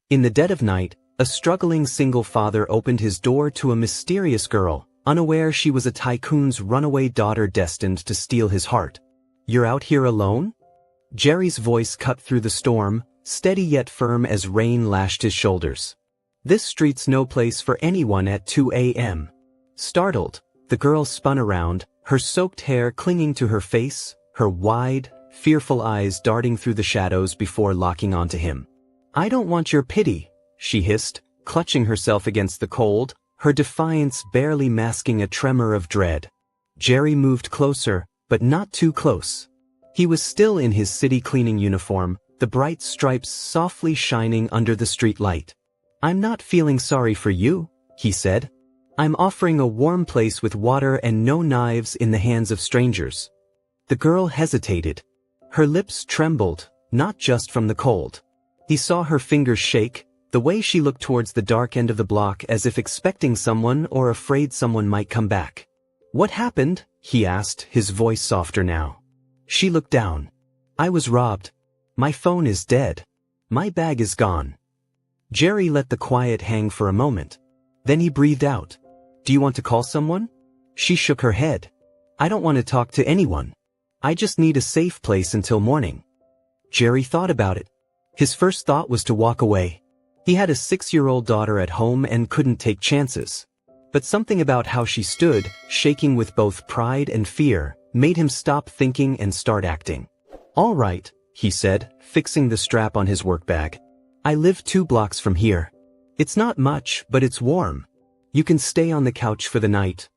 In the dead of night, a struggling single father opened his door to a mysterious girl, unaware she was a tycoon's runaway daughter destined to steal his heart. "You're out here alone?" Jerry's voice cut through the storm, steady yet firm as rain lashed his shoulders. "This street's no place for anyone at 2 a.m. Startled, the girl spun around, her soaked hair clinging to her face, her wide, fearful eyes darting through the shadows before locking onto him. "I don't want your pity," she hissed, clutching herself against the cold, her defiance barely masking a tremor of dread. Jerry moved closer, but not too close. He was still in his city cleaning uniform, the bright stripes softly shining under the street light. "I'm not feeling sorry for you," he said. "I'm offering a warm place with water and no knives in the hands of strangers." The girl hesitated. Her lips trembled, not just from the cold. He saw her fingers shake, the way she looked towards the dark end of the block as if expecting someone or afraid someone might come back. "What happened?" he asked, his voice softer now. She looked down. "I was robbed. My phone is dead. My bag is gone." Jerry let the quiet hang for a moment. Then he breathed out. "Do you want to call someone?" She shook her head. "I don't want to talk to anyone. I just need a safe place until morning." Jerry thought about it. His first thought was to walk away. He had a 6-year-old daughter at home and couldn't take chances. But something about how she stood, shaking with both pride and fear, made him stop thinking and start acting. "All right," he said, fixing the strap on his work bag. "I live 2 blocks from here. It's not much, but it's warm. You can stay on the couch for the night."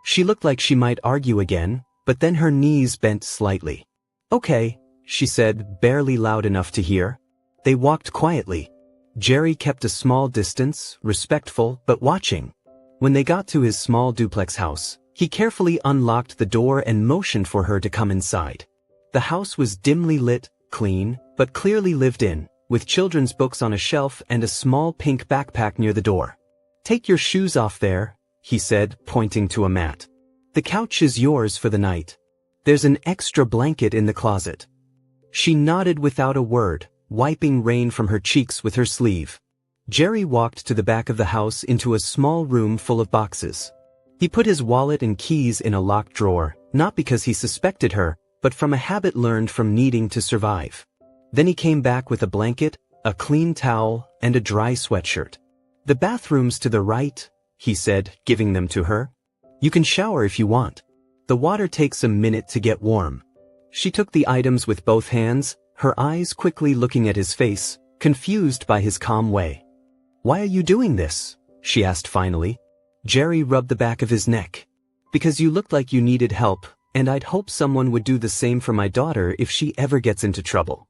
She looked like she might argue again, but then her knees bent slightly. "Okay," she said, barely loud enough to hear. They walked quietly. Jerry kept a small distance, respectful but watching. When they got to his small duplex house, he carefully unlocked the door and motioned for her to come inside. The house was dimly lit, clean, but clearly lived in, with children's books on a shelf and a small pink backpack near the door. "Take your shoes off there," he said, pointing to a mat. "The couch is yours for the night. There's an extra blanket in the closet." She nodded without a word, wiping rain from her cheeks with her sleeve. Jerry walked to the back of the house into a small room full of boxes. He put his wallet and keys in a locked drawer, not because he suspected her, but from a habit learned from needing to survive. Then he came back with a blanket, a clean towel, and a dry sweatshirt. "The bathroom's to the right," he said, giving them to her. "You can shower if you want. The water takes a minute to get warm." She took the items with both hands, her eyes quickly looking at his face, confused by his calm way. "Why are you doing this?" she asked finally. Jerry rubbed the back of his neck. "Because you looked like you needed help, and I'd hope someone would do the same for my daughter if she ever gets into trouble."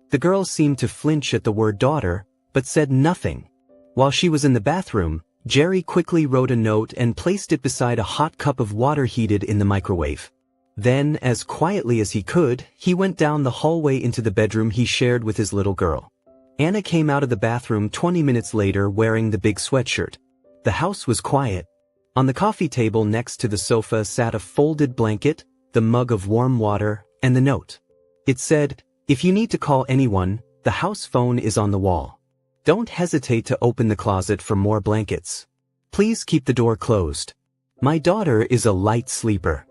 The girl seemed to flinch at the word daughter, but said nothing. While she was in the bathroom, Jerry quickly wrote a note and placed it beside a hot cup of water heated in the microwave. Then, as quietly as he could, he went down the hallway into the bedroom he shared with his little girl. Anna came out of the bathroom 20 minutes later wearing the big sweatshirt. The house was quiet. On the coffee table next to the sofa sat a folded blanket, the mug of warm water, and the note. It said, "If you need to call anyone, the house phone is on the wall. Don't hesitate to open the closet for more blankets. Please keep the door closed. My daughter is a light sleeper."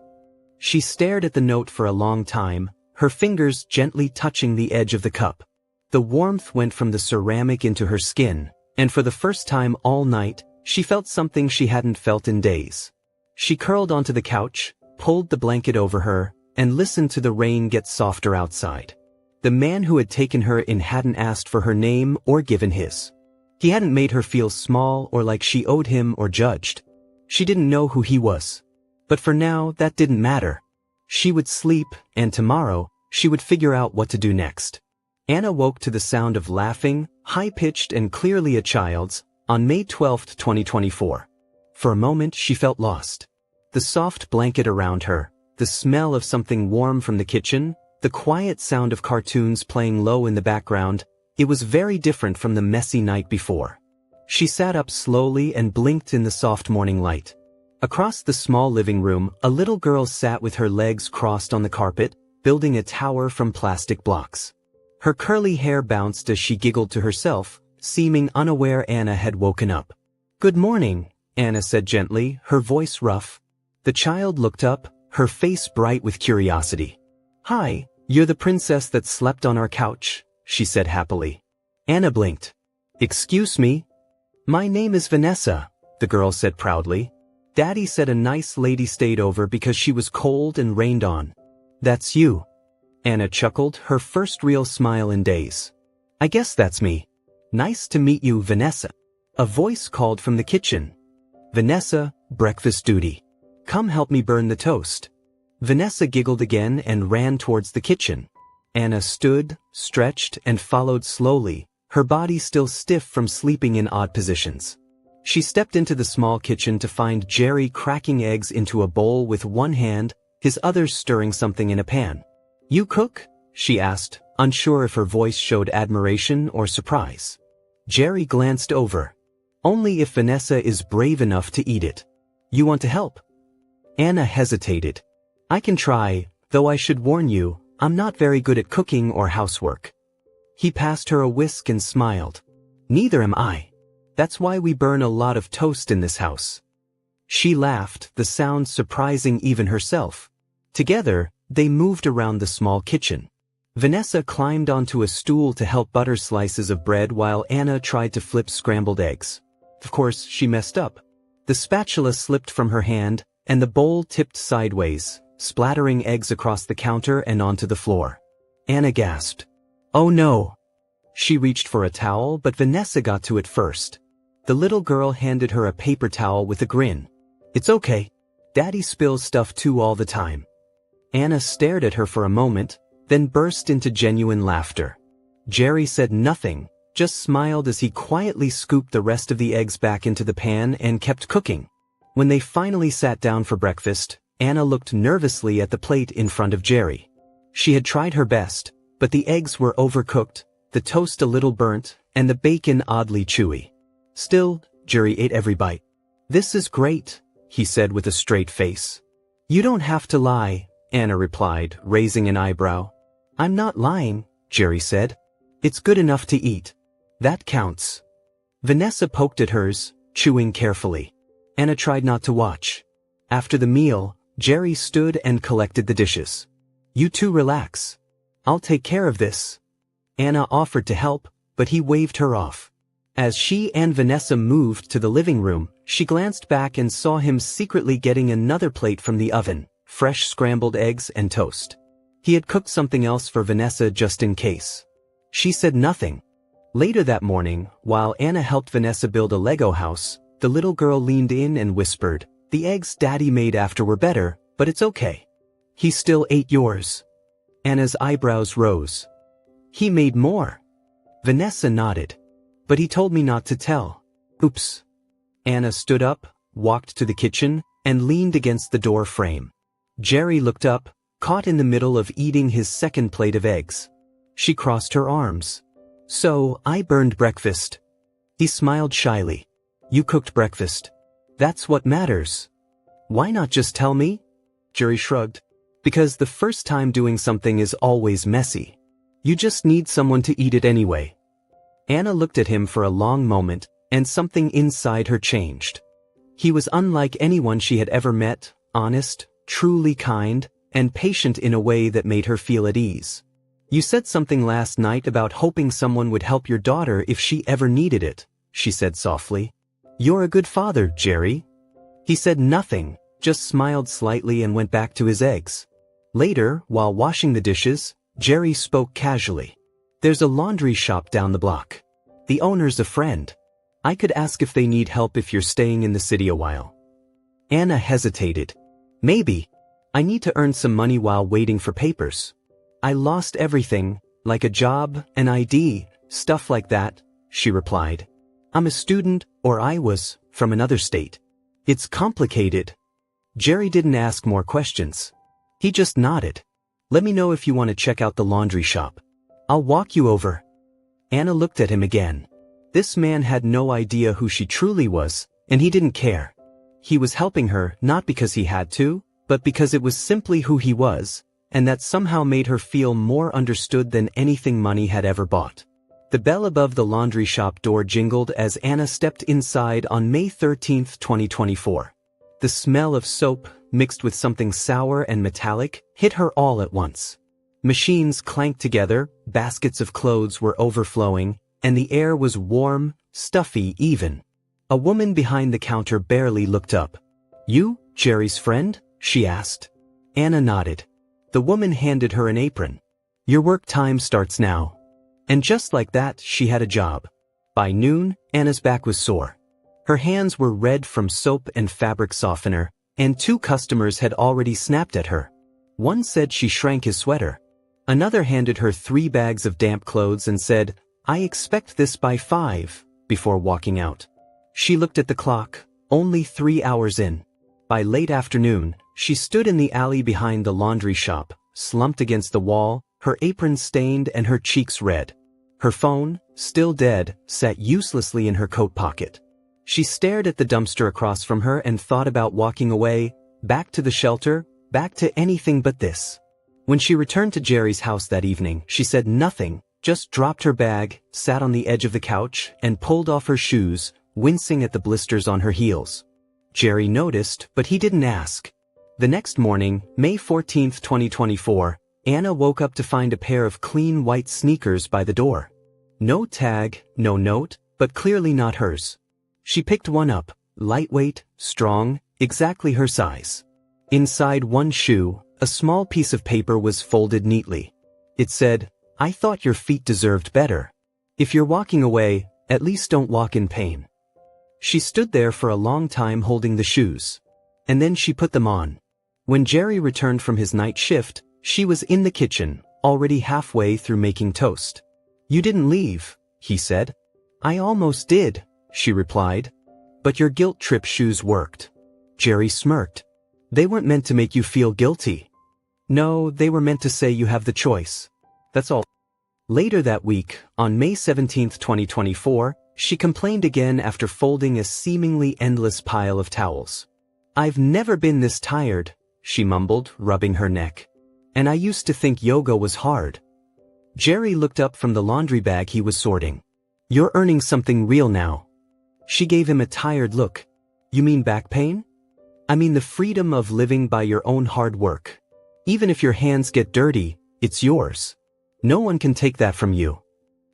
She stared at the note for a long time, her fingers gently touching the edge of the cup. The warmth went from the ceramic into her skin, and for the first time all night, she felt something she hadn't felt in days. She curled onto the couch, pulled the blanket over her, and listened to the rain get softer outside. The man who had taken her in hadn't asked for her name or given his. He hadn't made her feel small or like she owed him or judged. She didn't know who he was. But for now, that didn't matter. She would sleep, and tomorrow, she would figure out what to do next. Anna woke to the sound of laughing, high-pitched and clearly a child's, on May 12, 2024. For a moment, she felt lost. The soft blanket around her, the smell of something warm from the kitchen, the quiet sound of cartoons playing low in the background, it was very different from the messy night before. She sat up slowly and blinked in the soft morning light. Across the small living room, a little girl sat with her legs crossed on the carpet, building a tower from plastic blocks. Her curly hair bounced as she giggled to herself, Seeming unaware Anna had woken up. "Good morning," Anna said gently, her voice rough. The child looked up, her face bright with curiosity. "Hi, you're the princess that slept on our couch," she said happily. Anna blinked. "Excuse me?" "My name is Vanessa," the girl said proudly. "Daddy said a nice lady stayed over because she was cold and rained on." "That's you." Anna chuckled, her first real smile in days. "I guess that's me." "Nice to meet you, Vanessa." A voice called from the kitchen. "Vanessa, breakfast duty. Come help me burn the toast." Vanessa giggled again and ran towards the kitchen. Anna stood, stretched, and followed slowly, her body still stiff from sleeping in odd positions. She stepped into the small kitchen to find Jerry cracking eggs into a bowl with one hand, his other stirring something in a pan. "You cook?" she asked, unsure if her voice showed admiration or surprise. Jerry glanced over. "Only if Vanessa is brave enough to eat it. You want to help?" Anna hesitated. "I can try, though I should warn you, I'm not very good at cooking or housework." He passed her a whisk and smiled. "Neither am I. That's why we burn a lot of toast in this house." She laughed, the sound surprising even herself. Together, they moved around the small kitchen. Vanessa climbed onto a stool to help butter slices of bread while Anna tried to flip scrambled eggs. Of course, she messed up. The spatula slipped from her hand, and the bowl tipped sideways, splattering eggs across the counter and onto the floor. Anna gasped. "Oh no!" She reached for a towel, but Vanessa got to it first. The little girl handed her a paper towel with a grin. "It's okay. Daddy spills stuff too all the time." Anna stared at her for a moment, then burst into genuine laughter. Jerry said nothing, just smiled as he quietly scooped the rest of the eggs back into the pan and kept cooking. When they finally sat down for breakfast, Anna looked nervously at the plate in front of Jerry. She had tried her best, but the eggs were overcooked, the toast a little burnt, and the bacon oddly chewy. Still, Jerry ate every bite. "This is great," he said with a straight face. "You don't have to lie," Anna replied, raising an eyebrow. "I'm not lying," Jerry said. "It's good enough to eat. That counts." Vanessa poked at hers, chewing carefully. Anna tried not to watch. After the meal, Jerry stood and collected the dishes. "You two relax. I'll take care of this." Anna offered to help, but he waved her off. As she and Vanessa moved to the living room, she glanced back and saw him secretly getting another plate from the oven, fresh scrambled eggs and toast. He had cooked something else for Vanessa just in case. She said nothing. Later that morning, while Anna helped Vanessa build a Lego house, the little girl leaned in and whispered, "The eggs Daddy made after were better, but it's okay." "He still ate yours." Anna's eyebrows rose. "He made more." Vanessa nodded. "But he told me not to tell." "Oops." Anna stood up, walked to the kitchen, and leaned against the door frame. Jerry looked up, caught in the middle of eating his second plate of eggs. She crossed her arms. "So, I burned breakfast." He smiled shyly. "You cooked breakfast. That's what matters." "Why not just tell me?" Jerry shrugged. "Because the first time doing something is always messy. You just need someone to eat it anyway." Anna looked at him for a long moment, and something inside her changed. He was unlike anyone she had ever met, honest, truly kind, and patient in a way that made her feel at ease. "You said something last night about hoping someone would help your daughter if she ever needed it," she said softly. "You're a good father, Jerry." He said nothing, just smiled slightly and went back to his eggs. Later, while washing the dishes, Jerry spoke casually. "There's a laundry shop down the block. The owner's a friend. I could ask if they need help if you're staying in the city a while." Anna hesitated. "Maybe. I need to earn some money while waiting for papers. I lost everything, like a job, an ID, stuff like that," she replied. "I'm a student, or I was, from another state. It's complicated." Jerry didn't ask more questions. He just nodded. "Let me know if you want to check out the laundry shop. I'll walk you over." Anna looked at him again. This man had no idea who she truly was, and he didn't care. He was helping her not because he had to, but because it was simply who he was, and that somehow made her feel more understood than anything money had ever bought. The bell above the laundry shop door jingled as Anna stepped inside on May 13, 2024. The smell of soap, mixed with something sour and metallic, hit her all at once. Machines clanked together, baskets of clothes were overflowing, and the air was warm, stuffy even. A woman behind the counter barely looked up. "You, Jerry's friend?" she asked. Anna nodded. The woman handed her an apron. "Your work time starts now." And just like that, she had a job. By noon, Anna's back was sore. Her hands were red from soap and fabric softener, and 2 customers had already snapped at her. One said she shrank his sweater. Another handed her 3 bags of damp clothes and said, "I expect this by 5, before walking out. She looked at the clock, only 3 hours in. By late afternoon, she stood in the alley behind the laundry shop, slumped against the wall, her apron stained and her cheeks red. Her phone, still dead, sat uselessly in her coat pocket. She stared at the dumpster across from her and thought about walking away, back to the shelter, back to anything but this. When she returned to Jerry's house that evening, she said nothing, just dropped her bag, sat on the edge of the couch, and pulled off her shoes, wincing at the blisters on her heels. Jerry noticed, but he didn't ask. The next morning, May 14, 2024, Anna woke up to find a pair of clean white sneakers by the door. No tag, no note, but clearly not hers. She picked one up, lightweight, strong, exactly her size. Inside one shoe, a small piece of paper was folded neatly. It said, "I thought your feet deserved better. If you're walking away, at least don't walk in pain." She stood there for a long time holding the shoes. And then she put them on. When Jerry returned from his night shift, she was in the kitchen, already halfway through making toast. "You didn't leave," he said. "I almost did," she replied. "But your guilt trip shoes worked." Jerry smirked. "They weren't meant to make you feel guilty. No, they were meant to say you have the choice. That's all." Later that week, on May 17, 2024, she complained again after folding a seemingly endless pile of towels. "I've never been this tired," she mumbled, rubbing her neck. "And I used to think yoga was hard." Jerry looked up from the laundry bag he was sorting. "You're earning something real now." She gave him a tired look. "You mean back pain?" "I mean the freedom of living by your own hard work. Even if your hands get dirty, it's yours. No one can take that from you."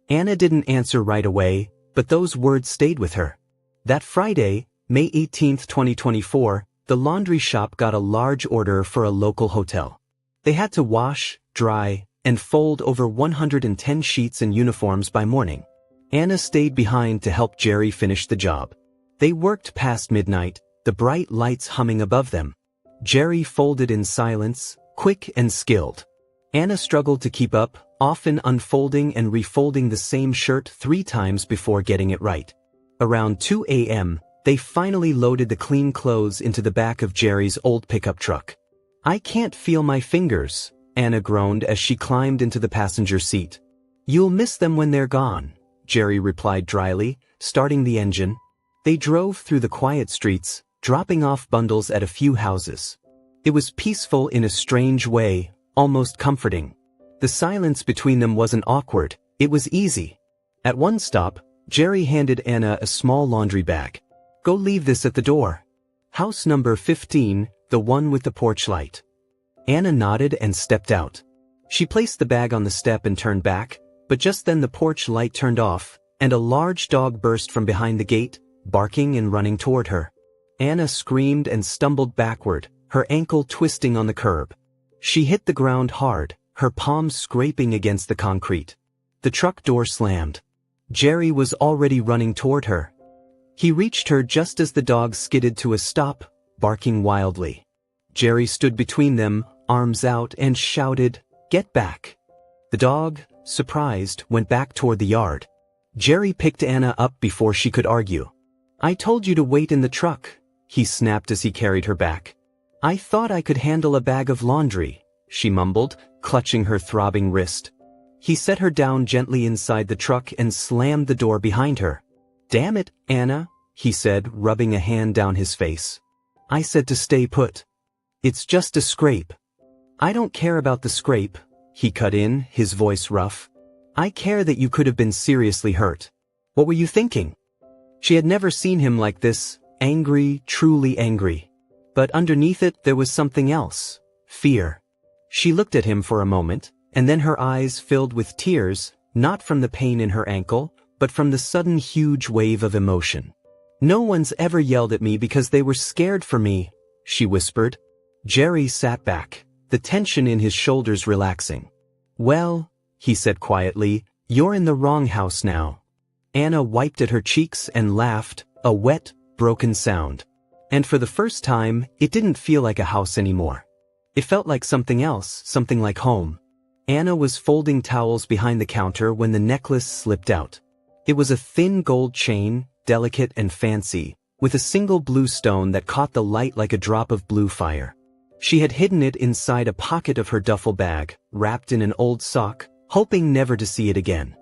Anna didn't answer right away, but those words stayed with her. That Friday, May 18, 2024, the laundry shop got a large order for a local hotel. They had to wash, dry, and fold over 110 sheets and uniforms by morning. Anna stayed behind to help Jerry finish the job. They worked past midnight, the bright lights humming above them. Jerry folded in silence, quick and skilled. Anna struggled to keep up, often unfolding and refolding the same shirt 3 times before getting it right. Around 2 a.m., they finally loaded the clean clothes into the back of Jerry's old pickup truck. "I can't feel my fingers," Anna groaned as she climbed into the passenger seat. "You'll miss them when they're gone," Jerry replied dryly, starting the engine. They drove through the quiet streets, dropping off bundles at a few houses. It was peaceful in a strange way, almost comforting. The silence between them wasn't awkward, it was easy. At one stop, Jerry handed Anna a small laundry bag. "Go leave this at the door. House number 15, the one with the porch light." Anna nodded and stepped out. She placed the bag on the step and turned back, but just then the porch light turned off, and a large dog burst from behind the gate, barking and running toward her. Anna screamed and stumbled backward, her ankle twisting on the curb. She hit the ground hard, her palms scraping against the concrete. The truck door slammed. Jerry was already running toward her. He reached her just as the dog skidded to a stop, barking wildly. Jerry stood between them, arms out, and shouted, "Get back." The dog, surprised, went back toward the yard. Jerry picked Anna up before she could argue. "I told you to wait in the truck," he snapped as he carried her back. "I thought I could handle a bag of laundry," she mumbled, clutching her throbbing wrist. He set her down gently inside the truck and slammed the door behind her. "Damn it, Anna," he said, rubbing a hand down his face. "I said to stay put. It's just a scrape." "I don't care about the scrape," he cut in, his voice rough. I care that you could have been seriously hurt. What were you thinking? She had never seen him like this, angry, truly angry. But underneath it there was something else, fear. She looked at him for a moment, and then her eyes filled with tears, not from the pain in her ankle, but from the sudden huge wave of emotion. No one's ever yelled at me because they were scared for me, she whispered. Jerry sat back, the tension in his shoulders relaxing. Well, he said quietly, you're in the wrong house now. Anna wiped at her cheeks and laughed, a wet, broken sound. And for the first time, it didn't feel like a house anymore. It felt like something else, something like home. Anna was folding towels behind the counter when the necklace slipped out. It was a thin gold chain, delicate and fancy, with a single blue stone that caught the light like a drop of blue fire. She had hidden it inside a pocket of her duffel bag, wrapped in an old sock, hoping never to see it again.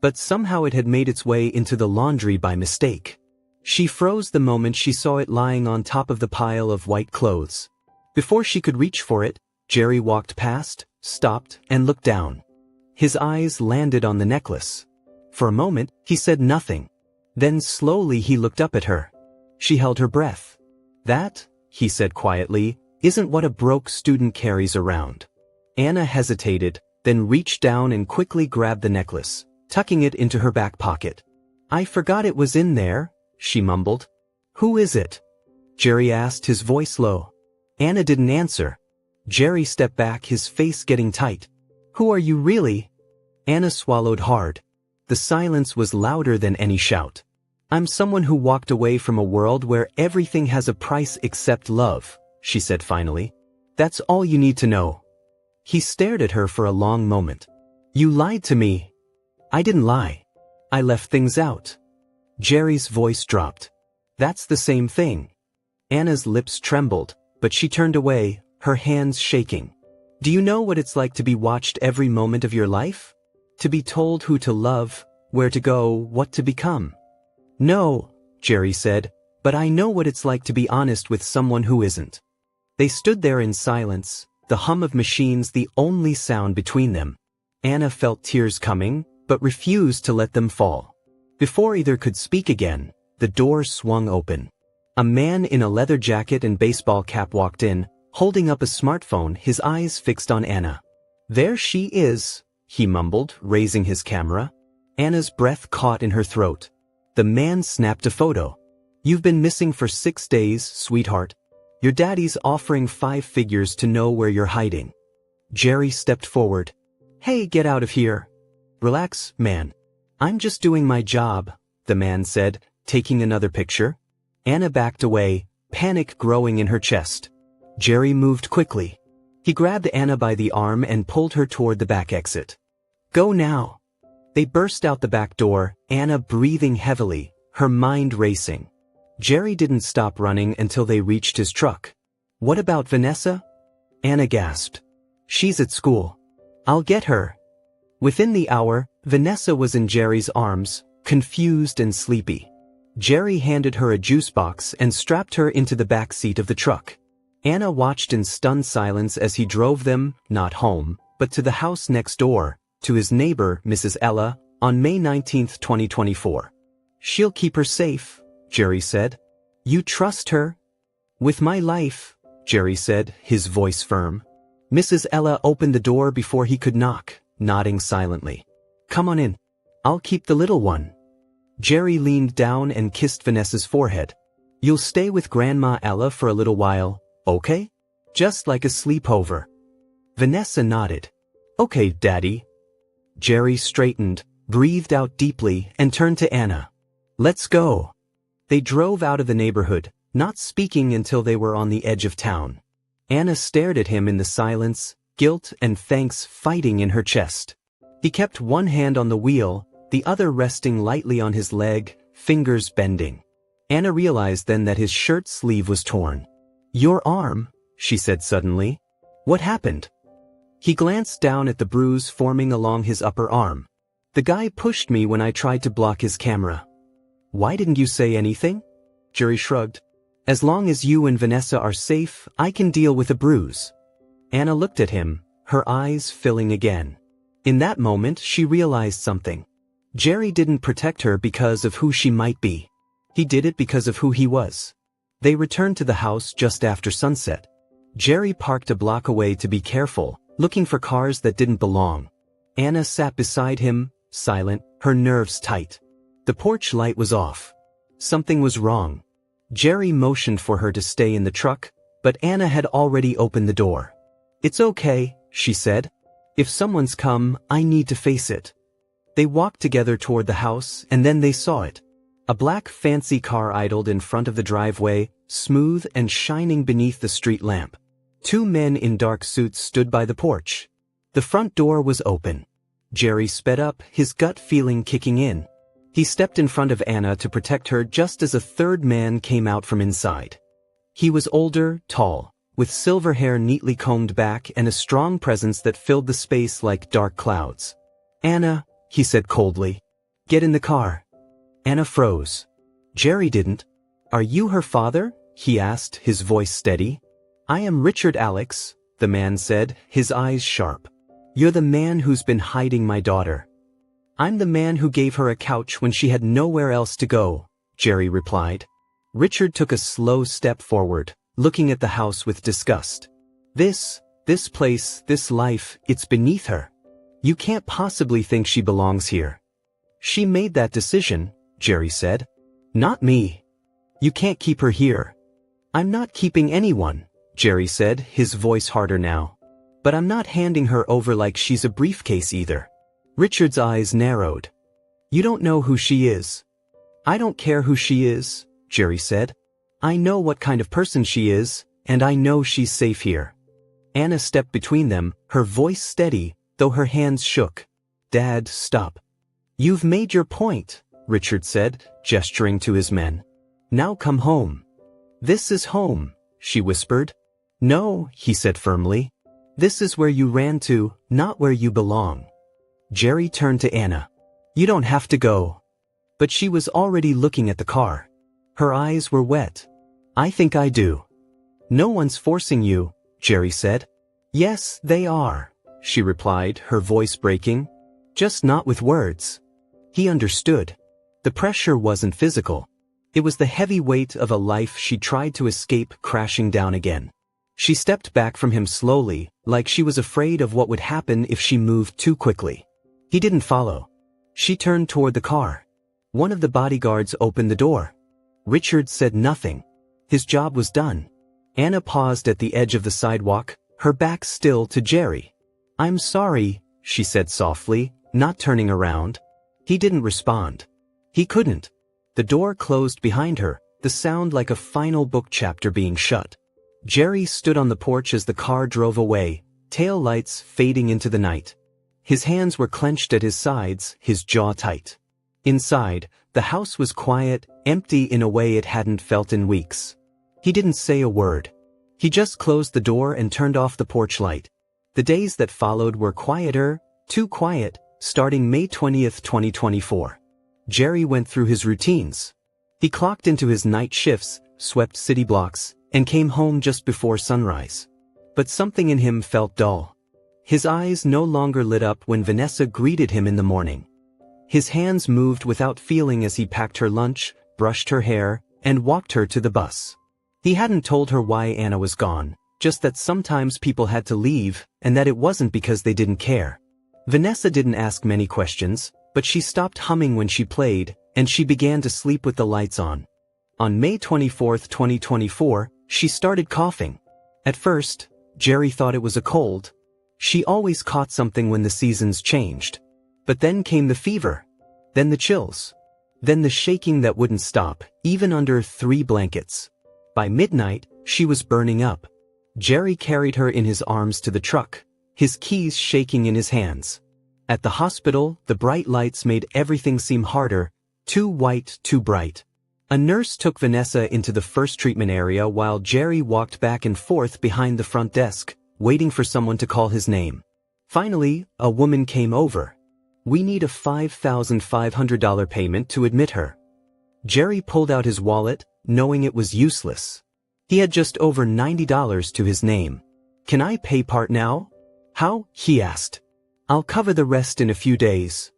But somehow it had made its way into the laundry by mistake. She froze the moment she saw it lying on top of the pile of white clothes. Before she could reach for it, Jerry walked past, stopped, and looked down. His eyes landed on the necklace. For a moment, he said nothing. Then slowly he looked up at her. She held her breath. That, he said quietly, isn't what a broke student carries around. Anna hesitated, then reached down and quickly grabbed the necklace, tucking it into her back pocket. I forgot it was in there, she mumbled. Who is it? Jerry asked, his voice low. Anna didn't answer. Jerry stepped back, his face getting tight. Who are you really? Anna swallowed hard. The silence was louder than any shout. I'm someone who walked away from a world where everything has a price except love, she said finally. That's all you need to know. He stared at her for a long moment. You lied to me. I didn't lie. I left things out. Jerry's voice dropped. That's the same thing. Anna's lips trembled, but she turned away, her hands shaking. Do you know what it's like to be watched every moment of your life? To be told who to love, where to go, what to become? No, Jerry said, but I know what it's like to be honest with someone who isn't. They stood there in silence, the hum of machines the only sound between them. Anna felt tears coming, but refused to let them fall. Before either could speak again, the door swung open. A man in a leather jacket and baseball cap walked in, holding up a smartphone, his eyes fixed on Anna. There she is, he mumbled, raising his camera. Anna's breath caught in her throat. The man snapped a photo. You've been missing for 6 days, sweetheart. Your daddy's offering 5 figures to know where you're hiding. Jerry stepped forward. Hey, get out of here. Relax, man. I'm just doing my job, the man said, taking another picture. Anna backed away, panic growing in her chest. Jerry moved quickly. He grabbed Anna by the arm and pulled her toward the back exit. Go now. They burst out the back door, Anna breathing heavily, her mind racing. Jerry didn't stop running until they reached his truck. What about Vanessa? Anna gasped. She's at school. I'll get her. Within the hour, Vanessa was in Jerry's arms, confused and sleepy. Jerry handed her a juice box and strapped her into the back seat of the truck. Anna watched in stunned silence as he drove them, not home, but to the house next door, to his neighbor, Mrs. Ella, on May 19, 2024. She'll keep her safe, Jerry said. You trust her? With my life, Jerry said, his voice firm. Mrs. Ella opened the door before he could knock, nodding silently. Come on in. I'll keep the little one. Jerry leaned down and kissed Vanessa's forehead. You'll stay with Grandma Ella for a little while, okay? Just like a sleepover. Vanessa nodded. Okay, Daddy. Jerry straightened, breathed out deeply, and turned to Anna. Let's go. They drove out of the neighborhood, not speaking until they were on the edge of town. Anna stared at him in the silence, guilt and thanks fighting in her chest. He kept one hand on the wheel, the other resting lightly on his leg, fingers bending. Anna realized then that his shirt sleeve was torn. Your arm, she said suddenly. What happened? He glanced down at the bruise forming along his upper arm. The guy pushed me when I tried to block his camera. Why didn't you say anything? Jerry shrugged. As long as you and Vanessa are safe, I can deal with a bruise. Anna looked at him, her eyes filling again. In that moment, she realized something. Jerry didn't protect her because of who she might be. He did it because of who he was. They returned to the house just after sunset. Jerry parked a block away to be careful, looking for cars that didn't belong. Anna sat beside him, silent, her nerves tight. The porch light was off. Something was wrong. Jerry motioned for her to stay in the truck, but Anna had already opened the door. "It's okay," she said. "If someone's come, I need to face it." They walked together toward the house, and then they saw it. A black fancy car idled in front of the driveway, smooth and shining beneath the street lamp. Two men in dark suits stood by the porch. The front door was open. Jerry sped up, his gut feeling kicking in. He stepped in front of Anna to protect her just as a third man came out from inside. He was older, tall, with silver hair neatly combed back and a strong presence that filled the space like dark clouds. "Anna," he said coldly. "Get in the car." Anna froze. Jerry didn't. "Are you her father?" he asked, his voice steady. "I am Richard Alex," the man said, his eyes sharp. "You're the man who's been hiding my daughter." "I'm the man who gave her a couch when she had nowhere else to go," Jerry replied. Richard took a slow step forward, looking at the house with disgust. This place, this life, it's beneath her. You can't possibly think she belongs here." "She made that decision," Jerry said. "Not me. You can't keep her here." "I'm not keeping anyone," Jerry said, his voice harder now. "But I'm not handing her over like she's a briefcase either." Richard's eyes narrowed. "You don't know who she is." "I don't care who she is," Jerry said. "I know what kind of person she is, and I know she's safe here." Anna stepped between them, her voice steady, though her hands shook. "Dad, stop." "You've made your point," Richard said, gesturing to his men. "Now come home." "This is home," she whispered. "No," he said firmly. "This is where you ran to, not where you belong." Jerry turned to Anna. "You don't have to go." But she was already looking at the car. Her eyes were wet. "I think I do." "No one's forcing you," Jerry said. "Yes, they are," she replied, her voice breaking. "Just not with words." He understood. The pressure wasn't physical. It was the heavy weight of a life she tried to escape crashing down again. She stepped back from him slowly, like she was afraid of what would happen if she moved too quickly. He didn't follow. She turned toward the car. One of the bodyguards opened the door. Richard said nothing. His job was done. Anna paused at the edge of the sidewalk, her back still to Jerry. "I'm sorry," she said softly, not turning around. He didn't respond. He couldn't. The door closed behind her, the sound like a final book chapter being shut. Jerry stood on the porch as the car drove away, tail lights fading into the night. His hands were clenched at his sides, his jaw tight. Inside, the house was quiet, empty in a way it hadn't felt in weeks. He didn't say a word. He just closed the door and turned off the porch light. The days that followed were quieter, too quiet, starting May 20th, 2024. Jerry went through his routines. He clocked into his night shifts, swept city blocks, and came home just before sunrise. But something in him felt dull. His eyes no longer lit up when Vanessa greeted him in the morning. His hands moved without feeling as he packed her lunch, brushed her hair, and walked her to the bus. He hadn't told her why Anna was gone, just that sometimes people had to leave, and that it wasn't because they didn't care. Vanessa didn't ask many questions, but she stopped humming when she played, and she began to sleep with the lights on. On May 24th, 2024, she started coughing. At first, Jerry thought it was a cold. She always caught something when the seasons changed. But then came the fever. Then the chills. Then the shaking that wouldn't stop, even under 3 blankets. By midnight, she was burning up. Jerry carried her in his arms to the truck, his keys shaking in his hands. At the hospital, the bright lights made everything seem harder, too white, too bright. A nurse took Vanessa into the first treatment area while Jerry walked back and forth behind the front desk, waiting for someone to call his name. Finally, a woman came over. "We need a $5,500 payment to admit her." Jerry pulled out his wallet, knowing it was useless. He had just over $90 to his name. "Can I pay part now?" "How?" he asked. I'll cover the rest in a few days.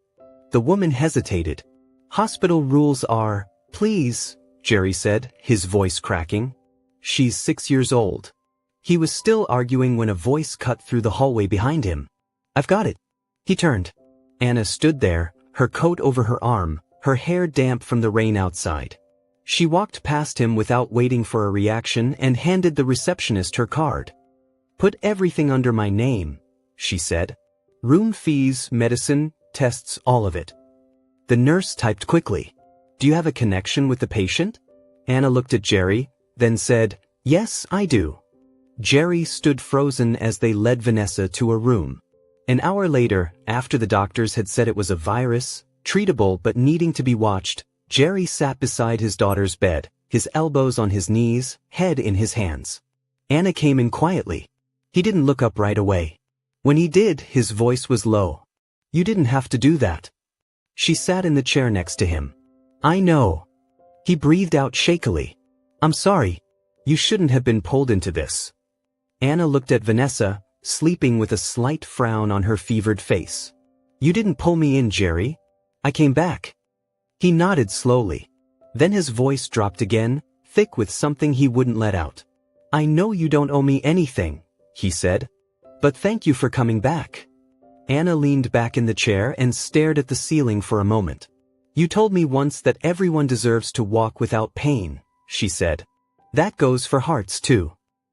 The woman hesitated. Hospital rules are, please, Jerry said, his voice cracking. She's 6 years old. He was still arguing when a voice cut through the hallway behind him. I've got it. He turned. Anna stood there, her coat over her arm, her hair damp from the rain outside. She walked past him without waiting for a reaction and handed the receptionist her card. Put everything under my name, she said. Room fees, medicine, tests, all of it. The nurse typed quickly. Do you have a connection with the patient? Anna looked at Jerry, then said, Yes, I do. Jerry stood frozen as they led Vanessa to a room. An hour later, after the doctors had said it was a virus, treatable but needing to be watched, Jerry sat beside his daughter's bed, his elbows on his knees, head in his hands. Anna came in quietly. He didn't look up right away. When he did, his voice was low. You didn't have to do that. She sat in the chair next to him. I know. He breathed out shakily. I'm sorry. You shouldn't have been pulled into this. Anna looked at Vanessa, sleeping with a slight frown on her fevered face. You didn't pull me in, Jerry. I came back. He nodded slowly. Then his voice dropped again, thick with something he wouldn't let out. I know you don't owe me anything, he said. But thank you for coming back. Anna leaned back in the chair and stared at the ceiling for a moment. You told me once that everyone deserves to walk without pain, she said. That goes for hearts too.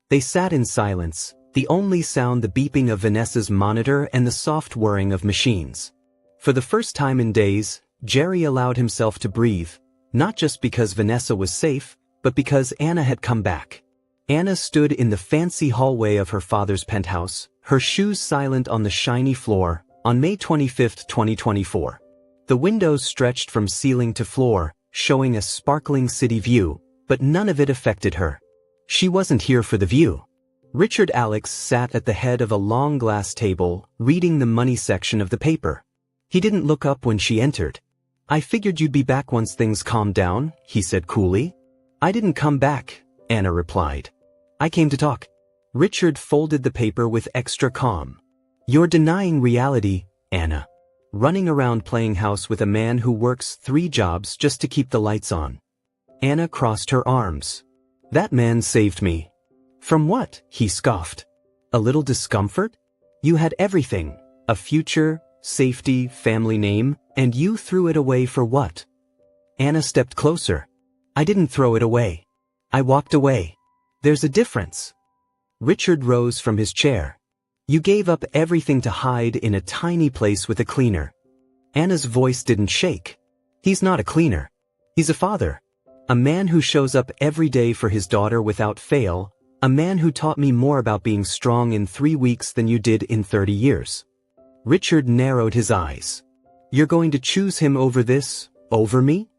They sat in silence, the only sound the beeping of Vanessa's monitor and the soft whirring of machines. For the first time in days, Jerry allowed himself to breathe, not just because Vanessa was safe, but because Anna had come back. Anna stood in the fancy hallway of her father's penthouse, her shoes silent on the shiny floor, on May 25, 2024. The windows stretched from ceiling to floor, showing a sparkling city view, but none of it affected her. She wasn't here for the view. Richard Alex sat at the head of a long glass table, reading the money section of the paper. He didn't look up when she entered. I figured you'd be back once things calmed down, he said coolly. I didn't come back, Anna replied. I came to talk. Richard folded the paper with extra calm. You're denying reality, Anna. Running around playing house with a man who works 3 jobs just to keep the lights on. Anna crossed her arms. That man saved me. From what? He scoffed. A little discomfort? You had everything. A future, safety, family name, and you threw it away for what? Anna stepped closer. I didn't throw it away. I walked away. There's a difference. Richard rose from his chair. You gave up everything to hide in a tiny place with a cleaner. Anna's voice didn't shake. He's not a cleaner. He's a father. A man who shows up every day for his daughter without fail, a man who taught me more about being strong in 3 weeks than you did in 30 years. Richard narrowed his eyes. You're going to choose him over this, over me?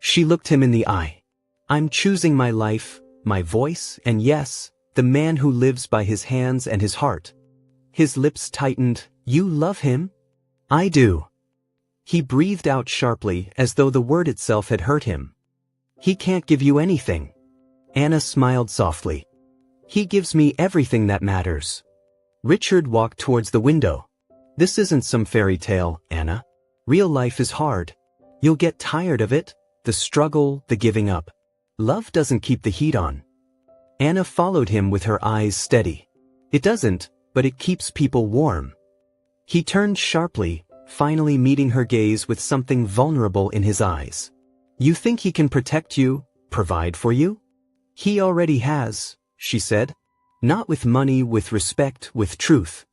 She looked him in the eye. I'm choosing my life, my voice, and yes, the man who lives by his hands and his heart. His lips tightened. You love him? I do. He breathed out sharply as though the word itself had hurt him. He can't give you anything. Anna smiled softly. He gives me everything that matters. Richard walked towards the window. This isn't some fairy tale, Anna. Real life is hard. You'll get tired of it, the struggle, the giving up. Love doesn't keep the heat on. Anna followed him with her eyes steady. It doesn't, but it keeps people warm. He turned sharply, finally meeting her gaze with something vulnerable in his eyes. You think he can protect you, provide for you? He already has, she said. Not with money, with respect, with truth.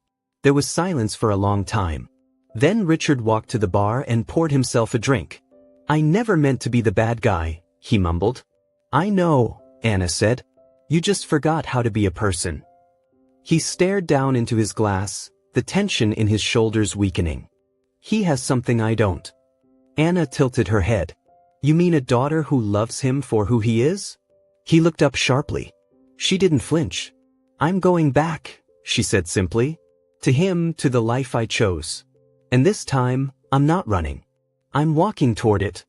There was silence for a long time. Then Richard walked to the bar and poured himself a drink. I never meant to be the bad guy, he mumbled. I know, Anna said. You just forgot how to be a person. He stared down into his glass, the tension in his shoulders weakening. He has something I don't. Anna tilted her head. You mean a daughter who loves him for who he is? He looked up sharply. She didn't flinch. I'm going back, she said simply. To him, to the life I chose. And this time, I'm not running. I'm walking toward it.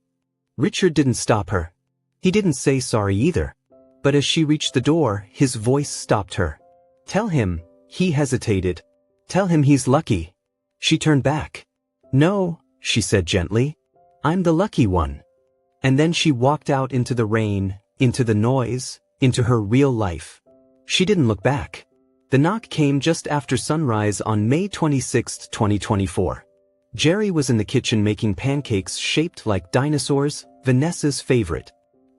Richard didn't stop her. He didn't say sorry either. But as she reached the door, his voice stopped her. Tell him, he hesitated. Tell him he's lucky. She turned back. "No," she said gently. "I'm the lucky one." And then she walked out into the rain, into the noise, into her real life. She didn't look back. The knock came just after sunrise on May 26, 2024. Jerry was in the kitchen making pancakes shaped like dinosaurs, Vanessa's favorite.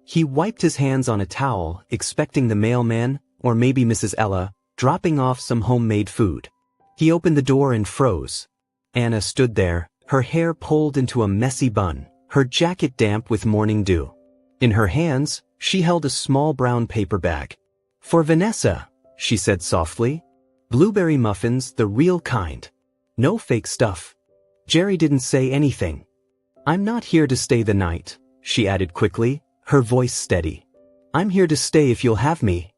He wiped his hands on a towel, expecting the mailman, or maybe Mrs. Ella, dropping off some homemade food. He opened the door and froze. Anna stood there, her hair pulled into a messy bun, her jacket damp with morning dew. In her hands, she held a small brown paper bag. "For Vanessa," she said softly. "Blueberry muffins, the real kind. No fake stuff." Jerry didn't say anything. "I'm not here to stay the night," she added quickly, her voice steady. "I'm here to stay if you'll have me."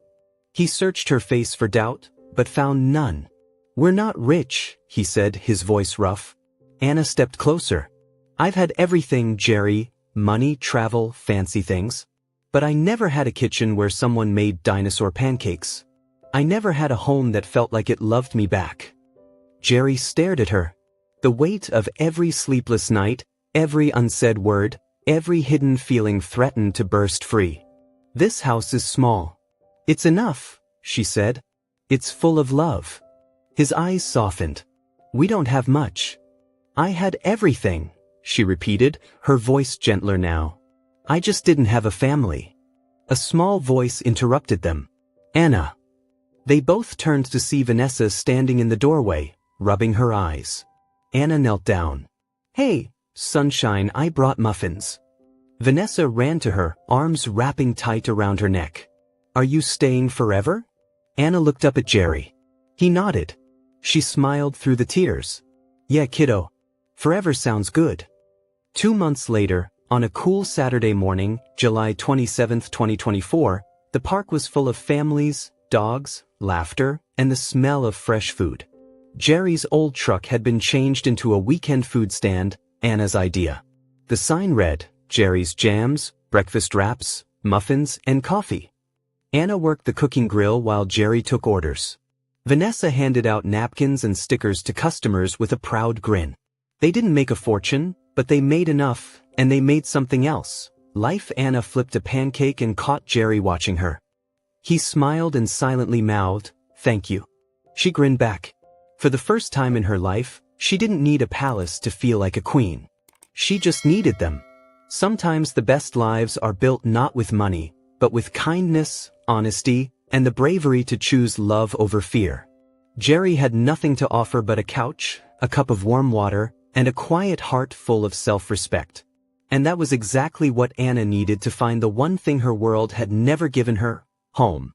He searched her face for doubt, but found none. "We're not rich," he said, his voice rough. Anna stepped closer. "I've had everything, Jerry, money, travel, fancy things. But I never had a kitchen where someone made dinosaur pancakes. I never had a home that felt like it loved me back." Jerry stared at her. The weight of every sleepless night, every unsaid word, every hidden feeling threatened to burst free. "This house is small. It's enough," she said. "It's full of love." His eyes softened. "We don't have much." "I had everything," she repeated, her voice gentler now. "I just didn't have a family." A small voice interrupted them. "Anna." They both turned to see Vanessa standing in the doorway, rubbing her eyes. Anna knelt down. "Hey, sunshine, I brought muffins." Vanessa ran to her, arms wrapping tight around her neck. "Are you staying forever?" Anna looked up at Jerry. He nodded. She smiled through the tears. "Yeah, kiddo. Forever sounds good." 2 months later, on a cool Saturday morning, July 27, 2024, the park was full of families, dogs, laughter, and the smell of fresh food. Jerry's old truck had been changed into a weekend food stand, Anna's idea. The sign read, "Jerry's Jams, Breakfast Wraps, Muffins, and Coffee." Anna worked the cooking grill while Jerry took orders. Vanessa handed out napkins and stickers to customers with a proud grin. They didn't make a fortune, but they made enough, and they made something else. Life. Anna flipped a pancake and caught Jerry watching her. He smiled and silently mouthed, "Thank you." She grinned back. For the first time in her life, she didn't need a palace to feel like a queen. She just needed them. Sometimes the best lives are built not with money, but with kindness, honesty, and the bravery to choose love over fear. Jerry had nothing to offer but a couch, a cup of warm water, and a quiet heart full of self-respect. And that was exactly what Anna needed to find the one thing her world had never given her: home.